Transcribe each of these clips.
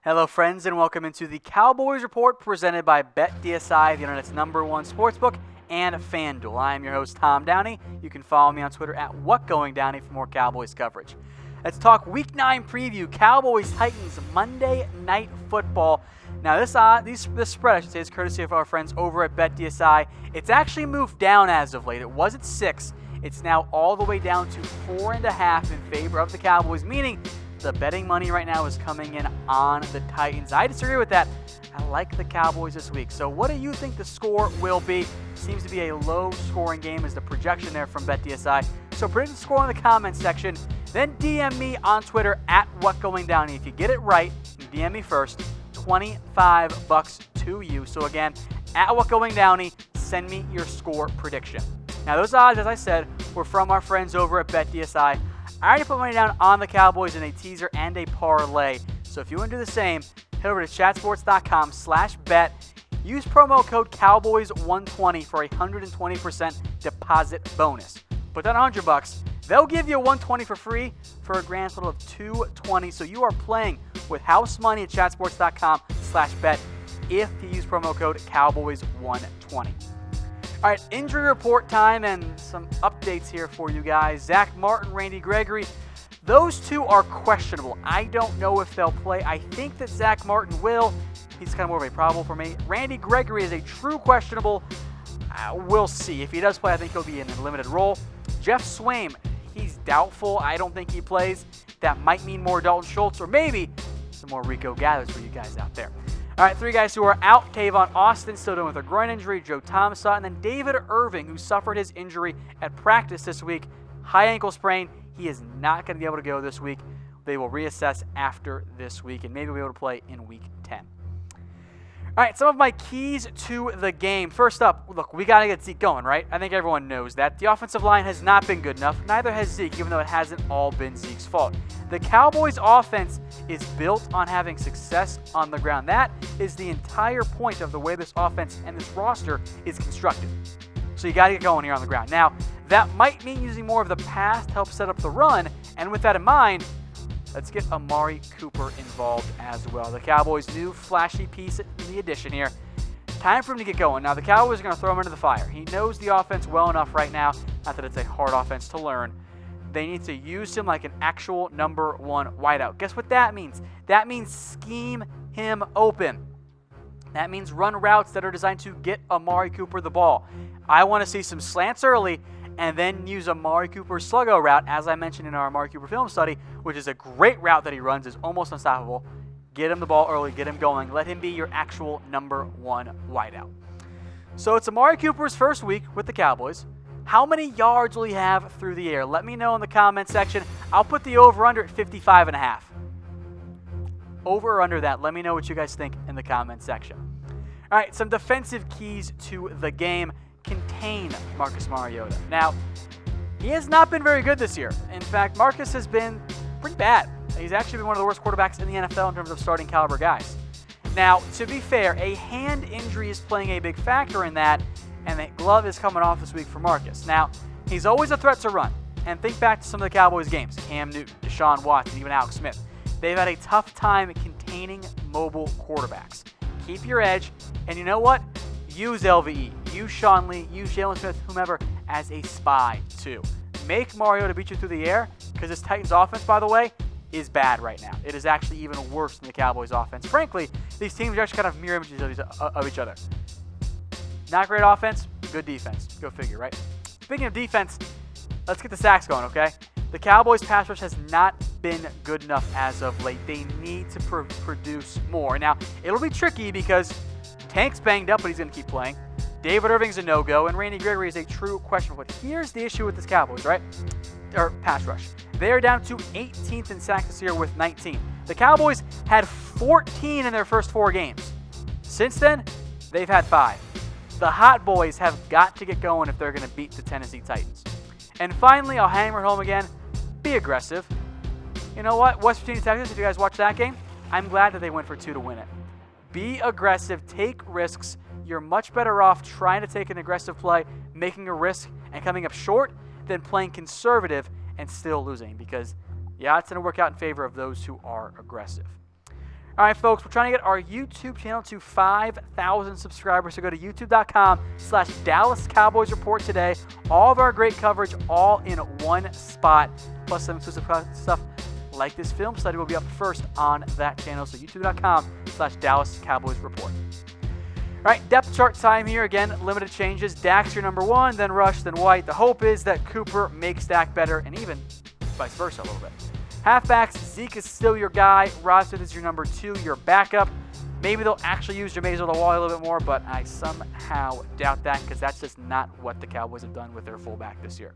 Hello, friends, and welcome into the Cowboys Report presented by BetDSI, the internet's #1 sportsbook, and FanDuel. I am your host, Tom Downey. You can follow me on Twitter at WhatGoingDowney for more Cowboys coverage. Let's talk Week 9 preview, Cowboys-Titans Monday Night Football. Now, this spread, I should say, is courtesy of our friends over at BetDSI. It's actually moved down as of late. It was at 6. It's now all the way down to 4.5 in favor of the Cowboys, meaning the betting money right now is coming in on the Titans. I disagree with that. I like the Cowboys this week. So what do you think the score will be? Seems to be a low-scoring game is the projection there from BetDSI. So predict the score in the comments section. Then DM me on Twitter at WhatGoingDowney. If you get it right, you DM me first. $25 to you. So again, at WhatGoingDowney, send me your score prediction. Now those odds, as I said, were from our friends over at BetDSI. I already put money down on the Cowboys in a teaser and a parlay. So if you want to do the same, head over to chatsports.com/bet. Use promo code Cowboys120 for a 120% deposit bonus. Put down $100. They'll give you $120 for free for a grand total of $220. So you are playing with house money at chatsports.com/bet if you use promo code Cowboys120. All right, injury report time and some updates here for you guys. Zach Martin, Randy Gregory, those two are questionable. I don't know if they'll play. I think that Zach Martin will. He's kind of more of a probable for me. Randy Gregory is a true questionable. We'll see. If he does play, I think he'll be in a limited role. Jeff Swaim, he's doubtful. I don't think he plays. That might mean more Dalton Schultz or maybe some more Rico Gathers for you guys out there. All right, 3 guys who are out. Tavon Austin still dealing with a groin injury. Joe Thomas, and then David Irving, who suffered his injury at practice this week. High ankle sprain. He is not going to be able to go this week. They will reassess after this week, and maybe we'll be able to play in Week 10. All right, some of my keys to the game. First up, look, we got to get Zeke going, right? I think everyone knows that. The offensive line has not been good enough. Neither has Zeke, even though it hasn't all been Zeke's fault. The Cowboys' offense is built on having success on the ground. That is the entire point of the way this offense and this roster is constructed. So you got to get going here on the ground. Now, that might mean using more of the pass to help set up the run, and with that in mind, let's get Amari Cooper involved as well. The Cowboys' new flashy piece in the addition here. Time for him to get going. Now, the Cowboys are going to throw him into the fire. He knows the offense well enough right now. Not that it's a hard offense to learn. They need to use him like an actual #1 wideout. Guess what that means? That means scheme him open. That means run routes that are designed to get Amari Cooper the ball. I want to see some slants early and then use Amari Cooper's sluggo route, as I mentioned in our Amari Cooper film study, which is a great route that he runs, is almost unstoppable. Get him the ball early, get him going. Let him be your actual #1 wideout. So it's Amari Cooper's first week with the Cowboys. How many yards will he have through the air? Let me know in the comment section. I'll put the over-under at 55.5. Over or under that, let me know what you guys think in the comment section. All right, some defensive keys to the game. Contain Marcus Mariota. Now, he has not been very good this year. In fact, Marcus has been pretty bad. He's actually been one of the worst quarterbacks in the NFL in terms of starting caliber guys. Now, to be fair, a hand injury is playing a big factor in that, and the glove is coming off this week for Marcus. Now, he's always a threat to run. And think back to some of the Cowboys games. Cam Newton, Deshaun Watson, even Alex Smith. They've had a tough time containing mobile quarterbacks. Keep your edge, and you know what? Use LVE, use Sean Lee, use Jalen Smith, whomever, as a spy, too. Make Mariota beat you through the air, because this Titans offense, by the way, is bad right now. It is actually even worse than the Cowboys offense. Frankly, these teams are actually kind of mirror images of each other. Not great offense, good defense. Go figure, right? Speaking of defense, let's get the sacks going, okay? The Cowboys' pass rush has not been good enough as of late. They need to produce more. Now, it'll be tricky because Tank's banged up, but he's going to keep playing. David Irving's a no-go, and Randy Gregory is a true question. But here's the issue with this Cowboys, right? Or pass rush. They are down to 18th in sacks this year with 19. The Cowboys had 14 in their first 4 games. Since then, they've had 5. The Hot Boys have got to get going if they're going to beat the Tennessee Titans. And finally, I'll hammer it home again. Be aggressive. You know what? West Virginia, Texas, if you guys watched that game, I'm glad that they went for 2 to win it. Be aggressive. Take risks. You're much better off trying to take an aggressive play, making a risk, and coming up short than playing conservative and still losing because, yeah, it's going to work out in favor of those who are aggressive. All right, folks, we're trying to get our YouTube channel to 5,000 subscribers, so go to youtube.com/Dallas Cowboys Report today. All of our great coverage all in one spot, plus some exclusive stuff like this film study will be up first on that channel, so youtube.com/Dallas Cowboys Report. All right, depth chart time here. Again, limited changes. Dak's your number 1, then Rush, then White. The hope is that Cooper makes Dak better, and even vice versa a little bit. Halfbacks, Zeke is still your guy. Rod Smith is your number 2, your backup. Maybe they'll actually use Jameis Wall a little bit more, but I somehow doubt that because that's just not what the Cowboys have done with their fullback this year.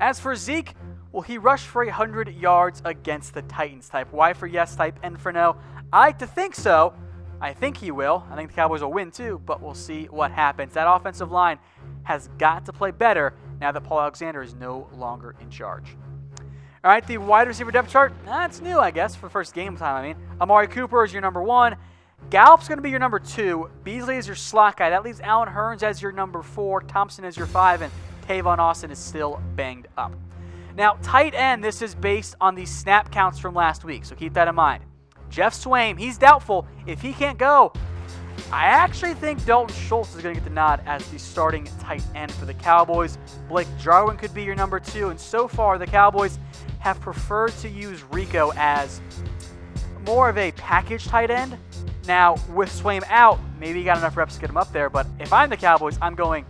As for Zeke, will he rush for 100 yards against the Titans? Type Y for yes, type N for no. I like to think so. I think he will. I think the Cowboys will win too, but we'll see what happens. That offensive line has got to play better now that Paul Alexander is no longer in charge. All right, the wide receiver depth chart, that's new, I guess, for first game time. Amari Cooper is your number 1. Gallup's going to be your number 2. Beasley is your slot guy. That leaves Allen Hurns as your number 4. Thompson is your 5, and Tavon Austin is still banged up. Now, tight end, this is based on the snap counts from last week, so keep that in mind. Jeff Swaim, he's doubtful. If he can't go, I actually think Dalton Schultz is going to get the nod as the starting tight end for the Cowboys. Blake Jarwin could be your number 2, and so far the Cowboys have preferred to use Rico as more of a package tight end. Now, with Swaim out, maybe you got enough reps to get him up there, but if I'm the Cowboys, I'm going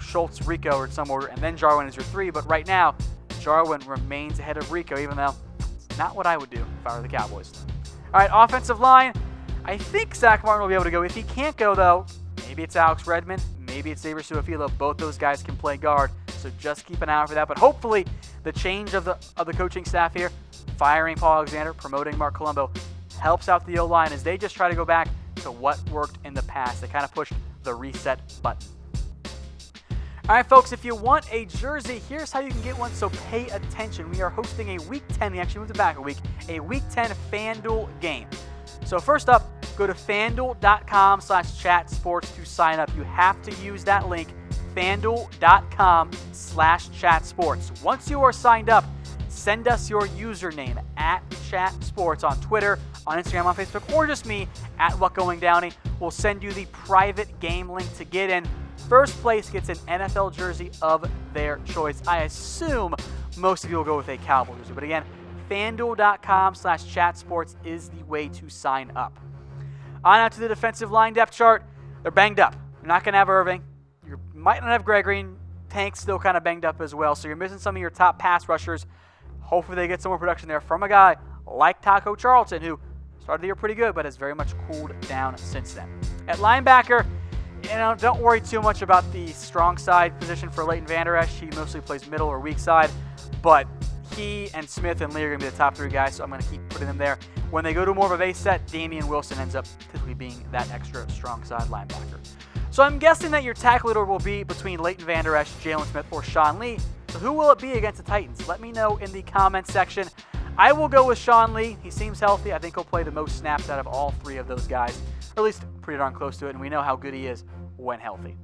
Schultz, Rico, or in some order, and then Jarwin is your 3, but right now, Jarwin remains ahead of Rico, even though it's not what I would do if I were the Cowboys. All right, offensive line, I think Zach Martin will be able to go. If he can't go, though, maybe it's Alex Redmond, maybe it's Xavier Su'a-Filo. Both those guys can play guard, so just keep an eye out for that. But hopefully, the change of the coaching staff here, firing Paul Alexander, promoting Mark Colombo, helps out the O-line as they just try to go back to what worked in the past. They kind of pushed the reset button. All right, folks, if you want a jersey, here's how you can get one, so pay attention. We are hosting a Week 10, we actually moved it back a week, a Week 10 FanDuel game. So first up, go to FanDuel.com/chatsports to sign up. You have to use that link, FanDuel.com/chatsports. Once you are signed up, send us your username @chatsports on Twitter, on Instagram, on Facebook, or just me @WhatGoingDowney. We'll send you the private game link to get in. First place gets an NFL jersey of their choice. I assume most of you will go with a Cowboy jersey, but again, FanDuel.com/chatsports is the way to sign up. On out to the defensive line depth chart. They're banged up. You're not going to have Irving. You might not have Gregory. Tank's still kind of banged up as well, so you're missing some of your top pass rushers. Hopefully they get some more production there from a guy like Taco Charlton, who started the year pretty good, but has very much cooled down since then. At linebacker, don't worry too much about the strong side position for Leighton Vander Esch. He mostly plays middle or weak side, but he and Smith and Lee are going to be the top 3 guys, so I'm going to keep putting them there. When they go to more of a base set, Damian Wilson ends up typically being that extra strong side linebacker. So I'm guessing that your tackle leader will be between Leighton Vander Esch, Jalen Smith, or Sean Lee. So who will it be against the Titans? Let me know in the comments section. I will go with Sean Lee. He seems healthy. I think he'll play the most snaps out of all 3 of those guys, or at least pretty darn close to it, and we know how good he is when healthy.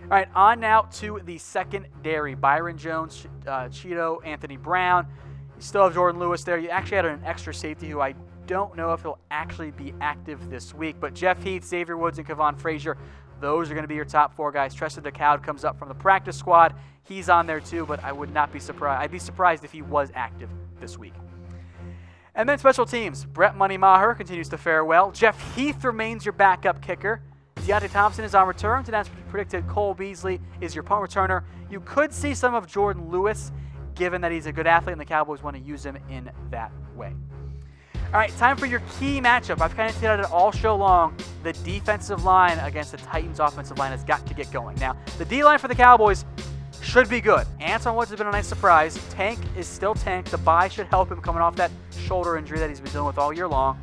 All right, on now to the secondary. Byron Jones, Cheeto, Anthony Brown. You still have Jordan Lewis there. You actually had an extra safety who I don't know if he'll actually be active this week, but Jeff Heath, Xavier Woods, and Kevon Frazier, those are going to be your top 4 guys. Treston DeCoud comes up from the practice squad. He's on there too, but I would not be surprised. I'd be surprised if he was active this week. And then special teams. Brett Money Maher continues to fare well. Jeff Heath remains your backup kicker. Deontay Thompson is on return, and as predicted, Cole Beasley is your punt returner. You could see some of Jordan Lewis, given that he's a good athlete, and the Cowboys want to use him in that way. All right, time for your key matchup. I've kind of said it all show long. The defensive line against the Titans' offensive line has got to get going. Now, the D-line for the Cowboys should be good. Antoine Woods has been a nice surprise. Tank is still Tank. The bye should help him coming off that shoulder injury that he's been dealing with all year long.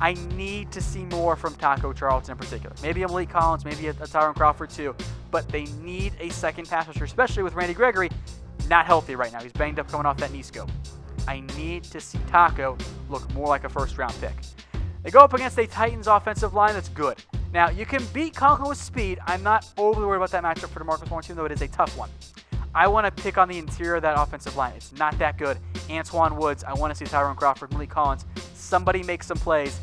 I need to see more from Taco Charlton in particular. Maybe a Malik Collins, maybe a Tyron Crawford too. But they need a second pass rusher, especially with Randy Gregory not healthy right now. He's banged up coming off that knee scope. I need to see Taco look more like a first-round pick. They go up against a Titans offensive line that's good. Now, you can beat Conklin with speed. I'm not overly worried about that matchup for DeMarcus Lawrence, even though it is a tough one. I want to pick on the interior of that offensive line. It's not that good. Antoine Woods, I want to see Tyron Crawford, Malik Collins, somebody make some plays.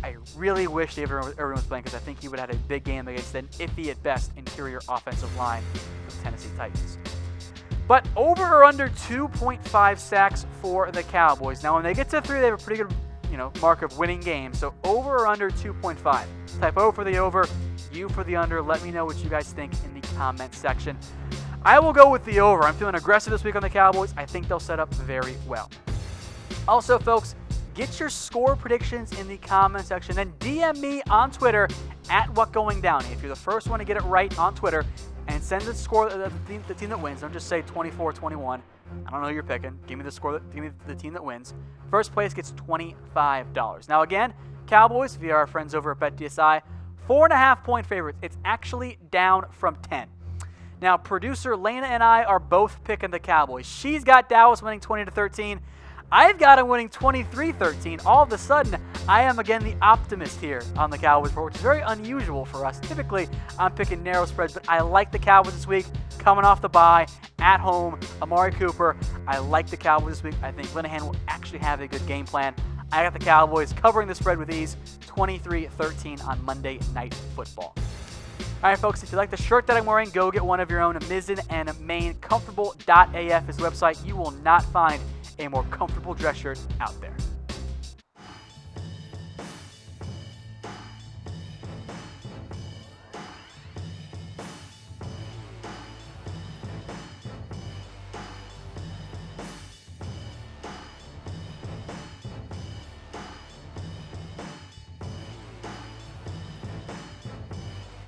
I really wish David Irvin was playing because I think he would have had a big game against an iffy at best interior offensive line for the Tennessee Titans. But over or under 2.5 sacks for the Cowboys. Now, when they get to 3, they have a pretty good mark of winning games. So over or under 2.5. Type O for the over, U for the under. Let me know what you guys think in the comment section. I will go with the over. I'm feeling aggressive this week on the Cowboys. I think they'll set up very well. Also, folks, get your score predictions in the comment section. Then DM me on Twitter at WhatGoingDowney. If you're the first one to get it right on Twitter, and send the score of the team that wins. Don't just say 24-21. I don't know who you're picking. Give me the score. Give me the team that wins. First place gets $25. Now again, Cowboys via our friends over at BetDSI, 4.5-point favorites. It's actually down from 10. Now producer Lena and I are both picking the Cowboys. She's got Dallas winning 20-13. I've got them winning 23-13. All of a sudden, I am again the optimist here on the Cowboys Report, which is very unusual for us. Typically, I'm picking narrow spreads, but I like the Cowboys this week. Coming off the bye, at home, Amari Cooper. I like the Cowboys this week. I think Linehan will actually have a good game plan. I got the Cowboys covering the spread with ease, 23-13 on Monday Night Football. All right, folks, if you like the shirt that I'm wearing, go get one of your own. Mizzen and Main Comfortable.af is the website. You will not find a more comfortable dress shirt out there.